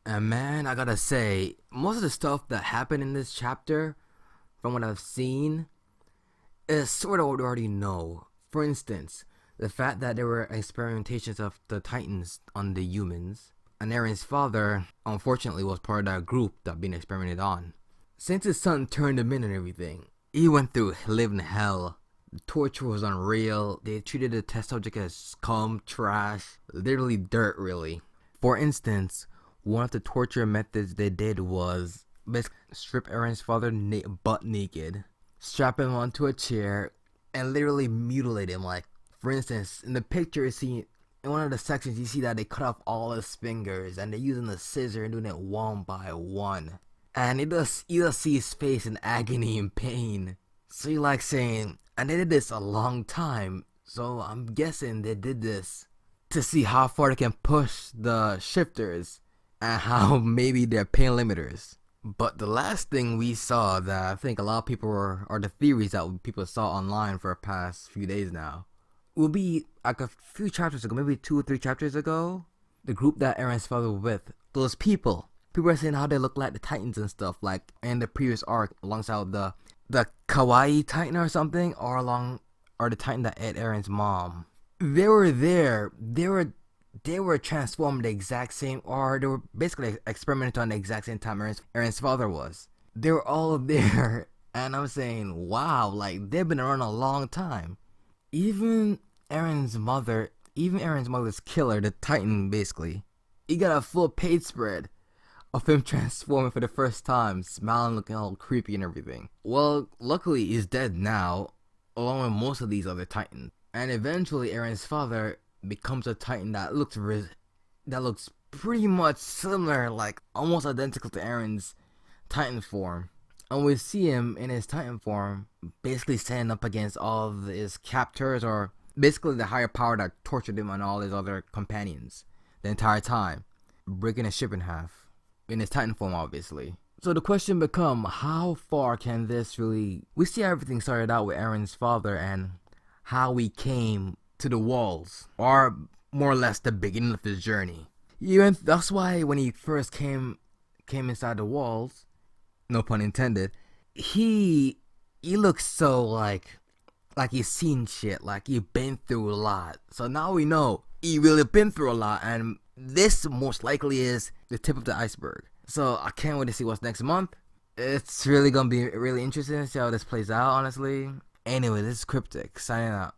And man, I gotta say, most of the stuff that happened in this chapter, from what I've seen, is sort of what we already know. For instance, the fact that there were experimentations of the Titans on the humans, and Eren's father, unfortunately, was part of that group that been experimented on. Since his son turned him in and everything, he went through living hell. The torture was unreal. They treated the test subject as scum, trash, literally dirt, really. For instance, one of the torture methods they did was basically strip Eren's father butt naked, strap him onto a chair, and literally mutilate him. Like, for instance, in the picture, you see in one of the sections, you see that they cut off all his fingers, and they're using the scissor and doing it one by one. And you just see his face in agony and pain. So you're like saying, and they did this a long time. So I'm guessing they did this to see how far they can push the shifters and how maybe they're pain limiters. But the last thing we saw that I think a lot of people are the theories that people saw online for the past few days now will be like a few chapters ago, maybe 2 or 3 chapters ago. The group that Eren's father was with, those people are saying how they look like the Titans and stuff, like in the previous arc, alongside the Kawaii Titan or something, or the Titan that ate Eren's mom. They were there. They were transformed the exact same, or they were basically experimenting on the exact same time Eren's father was. They were all there, and I'm saying, wow, like they've been around a long time. Even even Aaron's mother's killer, the Titan, basically, he got a full page spread of him transforming for the first time, smiling, looking all creepy and everything. Well, luckily he's dead now, along with most of these other Titans. And eventually, Aaron's father becomes a Titan that looks pretty much similar, like almost identical to Aaron's Titan form. And we see him in his Titan form, basically standing up against all of his captors, or basically the higher power that tortured him and all his other companions the entire time, breaking his ship in half in his Titan form, obviously. So the question become, how far can this really? We see everything started out with Aaron's father and how he came to the walls, or more or less the beginning of his journey. Even that's why when he first came inside the walls, no pun intended, he looks so like he's seen shit, like he's been through a lot. So now we know he really been through a lot, and this most likely is the tip of the iceberg. So I can't wait to see what's next month. It's really gonna be really interesting to see how this plays out, honestly. Anyway, this is Cryptic signing out.